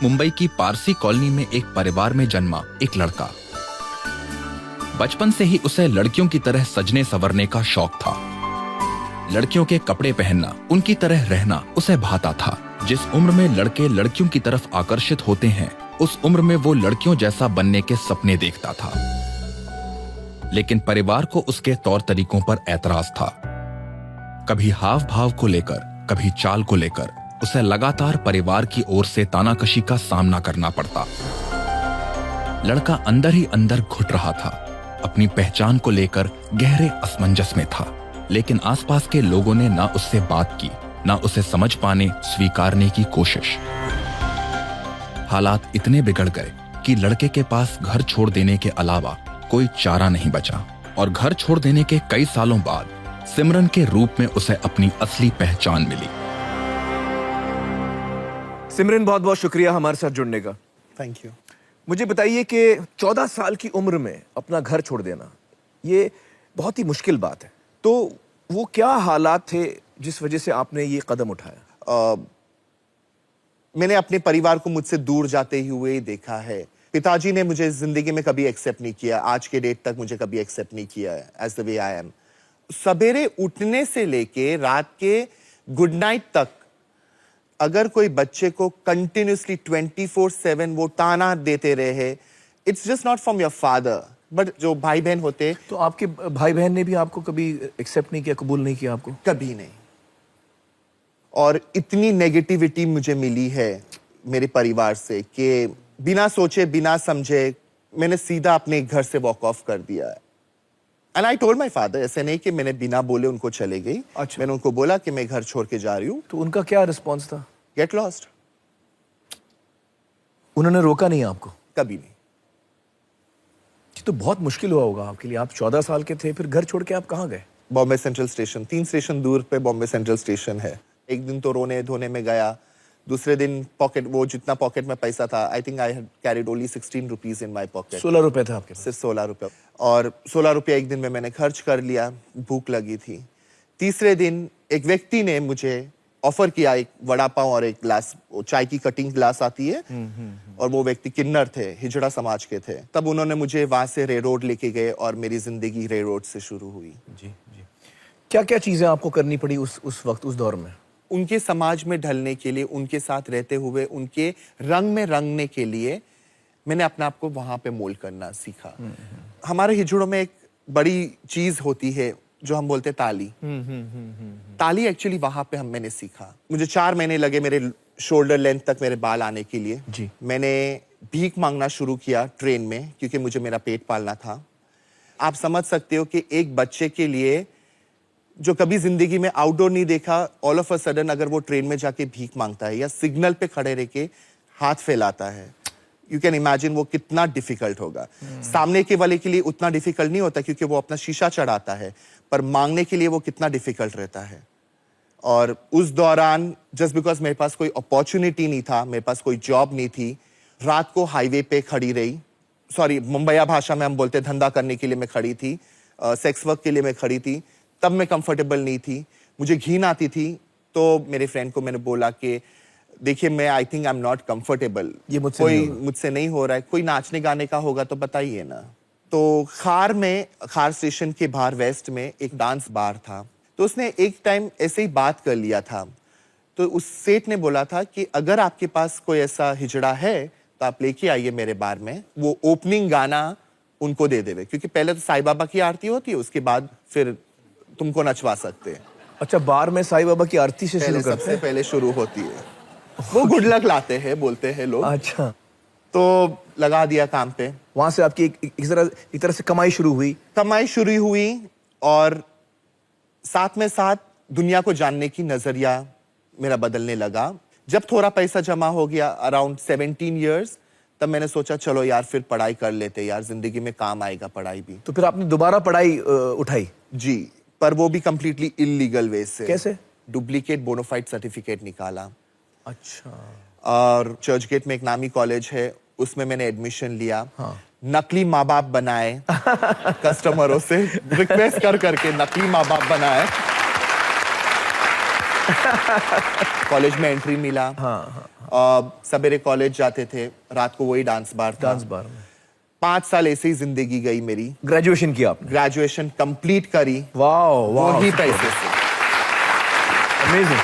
मुंबई की पारसी कॉलोनी में एक परिवार में जन्मा एक लड़का। बचपन से ही उसे लड़कियों की तरह सजने संवरने का शौक था। लड़कियों के कपड़े पहनना, उनकी तरह रहना उसे भाता था। जिस उम्र में लड़के लड़कियों की तरफ आकर्षित होते हैं, उस उम्र में वो लड़कियों जैसा बनने के सपने देखता था। लेकिन परिवार को उसके तौर तरीकों पर ऐतराज था। कभी हाव भाव को लेकर, कभी चाल को लेकर उसे लगातार परिवार की ओर से तानाकशी का सामना करना पड़ता। लड़का अंदर ही अंदर घुट रहा था। अपनी पहचान को लेकर गहरे असमंजस में था। लेकिन आसपास के लोगों ने ना उससे बात की, ना उसे समझ पाने, स्वीकारने की कोशिश। हालात इतने बिगड़ गए कि लड़के के पास घर छोड़ देने के अलावा कोई चारा नहीं बचा। और घर छोड़ देने के कई सालों बाद सिमरन के रूप में उसे अपनी असली पहचान मिली। सिमरन, बहुत बहुत शुक्रिया हमारे साथ जुड़ने का। Thank you. मुझे बताइए कि 14 साल की उम्र में अपना घर छोड़ देना, ये बहुत ही मुश्किल बात है। तो वो क्या हालात थे जिस वजह से आपने ये कदम उठाया? मैंने अपने परिवार को मुझसे दूर जाते हुए देखा है। पिताजी ने मुझे जिंदगी में कभी एक्सेप्ट नहीं किया, आज के डेट तक मुझे कभी एक्सेप्ट नहीं किया as the way I am. सवेरे उठने से लेके रात के गुड नाइट तक अगर कोई बच्चे को कंटिन्यूसली 24/7 वो ताना देते रहे, it's just not from your father. But जो भाई बहन होते, तो आपके भाई बहन ने भी आपको कभी एक्सेप्ट नहीं किया, कबूल नहीं किया आपको? कभी नहीं। और इतनी नेगेटिविटी मुझे मिली है मेरे परिवार से कि बिना सोचे बिना समझे मैंने सीधा अपने घर से वॉक ऑफ कर दिया है। And I told my father, ऐसे नहीं कि मैंने बिना बोले उनको चले गई। अच्छा। मैंने उनको बोला कि मैं घर छोड़ के जा रही हूँ। तो उनका क्या रिस्पॉन्स था? Get lost. उन्होंने रोका नहीं आपको? कभी नहीं। ये तो बहुत मुश्किल हुआ होगा आपके लिए। आप 14 साल के थे, फिर घर छोड़ के आप कहाँ गए? बॉम्बे सेंट्रल स्टेशन, 3 स्टेशन दूर पे बॉम्बे सेंट्रल स्टेशन है। एक दिन तो रोने धोने में गया, दूसरे दिन पॉकेट, वो जितना पॉकेट में पैसा था, I think I had carried only 16 rupees in my pocket. 16 रुपए था आपके पास? सिर्फ 16 रुपये। और 16 रुपये एक दिन में मैंने खर्च कर लिया, भूख लगी थी। तीसरे दिन एक व्यक्ति ने मुझे ऑफर किया एक वड़ा पाव और एक ग्लास, चाय की कटिंग ग्लास आती है, और वो व्यक्ति किन्नर थे, हिजड़ा समाज के थे। तब उन्होंने मुझे वहां से रे रोड लेके गए और मेरी जिंदगी रे रोड से शुरू हुई। जी जी। क्या क्या चीजें आपको करनी पड़ी उस वक्त, उस दौर में? उनके समाज में ढलने के लिए, उनके साथ रहते हुए उनके रंग में रंगने के लिए मैंने अपने आप को वहां पे मोल्ड करना सीखा। हमारे हिजड़ों में एक बड़ी चीज होती है जो हम बोलते ताली। ताली एक्चुअली वहां पे मैंने सीखा। मुझे 4 महीने लगे मेरे शोल्डर लेंथ तक मेरे बाल आने के लिए। जी। मैंने भीख मांगना शुरू किया ट्रेन में, क्योंकि मुझे मेरा पेट पालना था। आप समझ सकते हो कि एक बच्चे के लिए जो कभी जिंदगी में आउटडोर नहीं देखा, ऑल ऑफ अ सडन अगर वो ट्रेन में जाके भीख मांगता है या सिग्नल पे खड़े रह के हाथ फैलाता है, यू कैन इमेजिन वो कितना डिफिकल्ट होगा। सामने के वाले के लिए उतना डिफिकल्ट नहीं होता क्योंकि वो अपना शीशा चढ़ाता है, पर मांगने के लिए वो कितना डिफिकल्ट रहता है। और उस दौरान जस्ट बिकॉज मेरे पास कोई अपॉर्चुनिटी नहीं था, मेरे पास कोई जॉब नहीं थी, रात को हाईवे पे खड़ी रही। सॉरी, मुंबईया भाषा में हम बोलते धंधा करने के लिए मैं खड़ी थी, सेक्स वर्क के लिए मैं खड़ी थी। तब मैं कंफर्टेबल नहीं थी, मुझे घिन आती थी। तो मेरे फ्रेंड को मैंने बोला कि देखिए, मैं I think I am not comfortable, ये मुझसे नहीं हो रहा है, कोई नाचने गाने का होगा तो बताइए ना। तो खार स्टेशन के बाहर वेस्ट में एक डांस बार था, तो उसने एक टाइम ऐसे ही बात कर लिया था। तो उस सेठ ने बोला था कि अगर आपके पास कोई ऐसा हिजड़ा है तो आप लेके आइए मेरे बार में, वो ओपनिंग गाना उनको दे देवे, क्योंकि पहले तो साईं बाबा की आरती होती है, उसके बाद फिर तुमको नचवा सकते हैं। अच्छा, बार में साईं बाबा की आरती से शुरू करते हैं? सबसे पहले शुरू होती है, वो गुड लक लाते हैं बोलते हैं लोग। अच्छा। तो लगा दिया काम पे। वहां से आपकी एक तरह से कमाई शुरू हुई, और साथ में साथ दुनिया को जानने की नजरिया मेरा बदलने लगा। जब थोड़ा पैसा जमा हो गया, अराउंड 17 ईयर्स, तब मैंने सोचा चलो यार फिर पढ़ाई कर लेते, यार जिंदगी में काम आएगा पढ़ाई भी। तो फिर आपने दोबारा पढ़ाई उठाई? जी, पर वो भी कंप्लीटली इलीगल वे से। कैसे? डुप्लीकेट बोनाफाइड सर्टिफिकेट निकाला। अच्छा। और चर्च गेट में एक नामी कॉलेज है, उसमें मैंने एडमिशन लिया। हाँ। नकली माँ बाप बनाए कस्टमरों से रिक्वेस्ट कर करके नकली माँ बाप बनाए। कॉलेज में एंट्री मिला। सवेरे कॉलेज जाते थे, रात को वही डांस बार था। डांस बार में 5 साल ऐसे ही जिंदगी गई मेरी। ग्रेजुएशन किया आपने? ग्रेजुएशन कंप्लीट करी वाह वाह, वही पैसे से। Amazing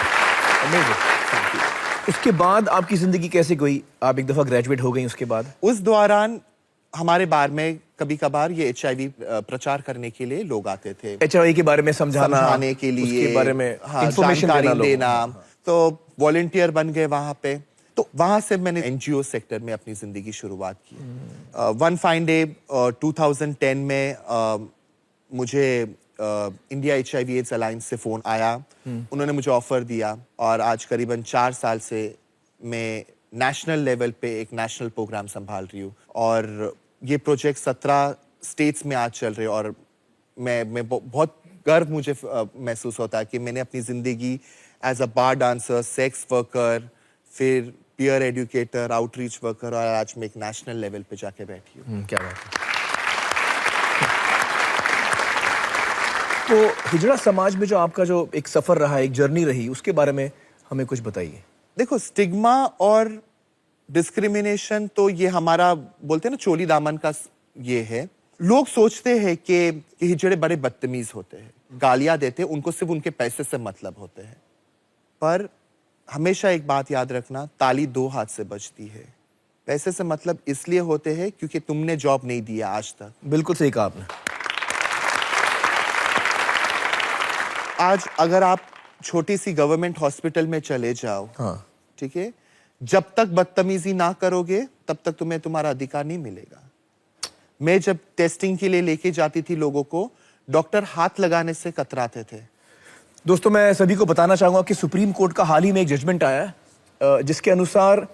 amazing. उसके बाद आपकी जिंदगी कैसे गई? आप एक दफा ग्रेजुएट हो गई, उसके बाद? उस दौरान हमारे बार में कभी कभार ये HIV प्रचार करने के लिए लोग आते थे, HIV के बारे में समझाने के लिए, उसके बारे में इंफॉर्मेशन जानकारी देना। तो वॉलंटियर बन गए वहां पे। तो वहां से मैंने NGO सेक्टर में अपनी जिंदगी शुरुआत की। वन फाइन डे 2010 में मुझे इंडिया HIV एड्स अलायंस से फोन आया। उन्होंने मुझे ऑफर दिया और आज करीबन 4 साल से मैं नेशनल लेवल पे एक नेशनल प्रोग्राम संभाल रही हूँ और ये प्रोजेक्ट 17 स्टेट्स में आज चल रहे हैं। और मैं बहुत गर्व मुझे महसूस होता है कि मैंने अपनी जिंदगी as a bar dancer, sex worker, फिर पीयर एजुकेटर, आउटरीच वर्कर और आज मैं एक नेशनल लेवल पे जाके बैठी हूँ। क्या बात है। तो हिजड़ा समाज में जो आपका जो एक सफर रहा, एक जर्नी रही, उसके बारे में हमें कुछ बताइए। देखो, स्टिग्मा और डिस्क्रिमिनेशन तो ये हमारा बोलते हैं ना चोली दामन का ये है। लोग सोचते हैं कि हिजड़े बड़े बदतमीज होते हैं, गालियां देते हैं, उनको सिर्फ उनके पैसे से मतलब होते हैं। पर हमेशा एक बात याद रखना, ताली 2 हाथ से बजती है। पैसे से मतलब इसलिए होते हैं क्योंकि तुमने जॉब नहीं दिया आज तक। बिल्कुल सही कहा आपने। आज अगर आप छोटी सी गवर्नमेंट हॉस्पिटल में चले जाओ, हाँ, ठीक है, जब तक बदतमीजी ना करोगे तब तक तुम्हें तुम्हारा अधिकार नहीं मिलेगा। मैं जब टेस्टिंग के लिए लेके जाती थी लोगों को, डॉक्टर हाथ लगाने से कतराते थे। दोस्तों, मैं सभी को बताना चाहूंगा कि सुप्रीम कोर्ट का हाल ही में एक जजमेंट आया है जिसके अनुसार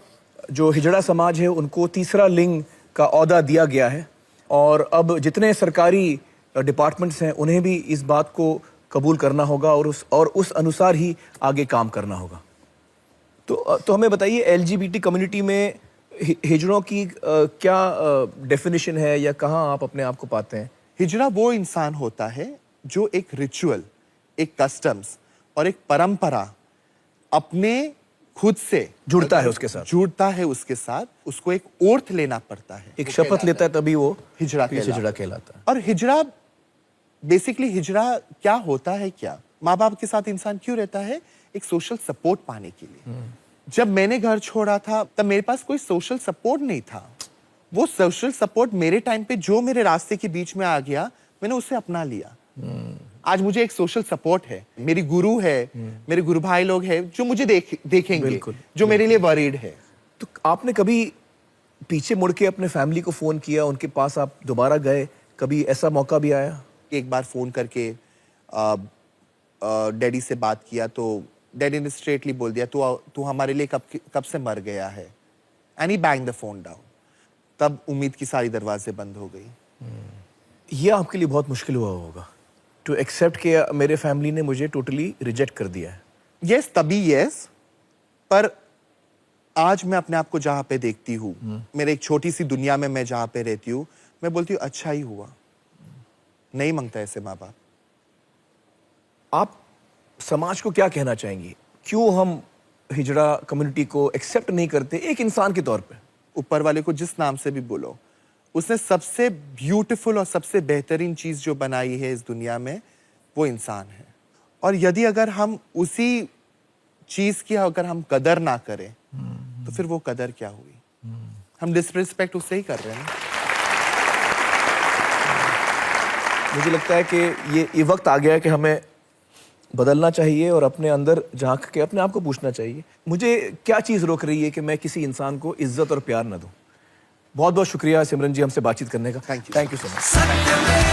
जो हिजड़ा समाज है उनको तीसरा लिंग का ओहदा दिया गया है और अब जितने सरकारी डिपार्टमेंट्स हैं उन्हें भी इस बात को कबूल करना होगा और उस अनुसार ही आगे काम करना होगा। तो हमें बताइए, LGBT कम्युनिटी में हिजड़ों की क्या डेफिनेशन है या कहाँ आप अपने आप को पाते हैं? हिजड़ा वो इंसान होता है जो एक रिचुअल, एक कस्टम्स और एक परंपरा अपने खुद से जुड़ता है उसके साथ, उसको एक ओर्थ लेना पड़ता है, एक शपथ लेता है, तभी वो हिजड़ा कहलाता है। और हिजड़ा बेसिकली, हिजड़ा क्या होता है, क्या माँ बाप के साथ इंसान क्यों रहता है? एक सोशल सपोर्ट पाने के लिए। जब मैंने घर छोड़ा था तब मेरे पास कोई सोशल सपोर्ट नहीं था। वो सोशल सपोर्ट मेरे टाइम पे जो मेरे रास्ते के बीच में आ गया, मैंने उसे अपना लिया। आज मुझे एक सोशल सपोर्ट है, मेरी गुरु है, मेरे गुरु भाई लोग हैं जो मुझे देखेंगे, जो मेरे लिए वरीड है। तो आपने कभी पीछे मुड़ के अपने फैमिली को फोन किया, उनके पास आप दोबारा गए, कभी ऐसा मौका भी आया? एक बार फोन करके डैडी से बात किया तो डैडी ने स्ट्रेटली बोल दिया, तू हमारे लिए कब से मर गया है। And he bang the phone down. तब उम्मीद की सारी दरवाजे बंद हो गई। ये आपके लिए बहुत मुश्किल हुआ होगा टू एक्सेप्ट कि मेरे फैमिली ने मुझे टोटली रिजेक्ट कर दिया है। यस, तभी यस। पर आज मैं अपने आप को जहां पे देखती हूँ, मेरे एक छोटी सी दुनिया में मैं जहां पे रहती हूँ, मैं बोलती हूँ अच्छा ही हुआ। नहीं मांगता ऐसे माँ बाप। आप समाज को क्या कहना चाहेंगी? क्यों हम हिजड़ा कम्युनिटी को एक्सेप्ट नहीं करते एक इंसान के तौर पे? ऊपर वाले को जिस नाम से भी बोलो, उसने सबसे ब्यूटीफुल और सबसे बेहतरीन चीज जो बनाई है इस दुनिया में, वो इंसान है। और यदि अगर हम उसी चीज की अगर हम कदर ना करें तो फिर वो कदर क्या हुई? हम डिसरिस्पेक्ट उससे ही कर रहे हैं। मुझे लगता है कि ये वक्त आ गया है कि हमें बदलना चाहिए और अपने अंदर झांक के अपने आप को पूछना चाहिए, मुझे क्या चीज़ रोक रही है कि मैं किसी इंसान को इज्जत और प्यार न दूं। बहुत बहुत शुक्रिया सिमरन जी हमसे बातचीत करने का। Thank you so much.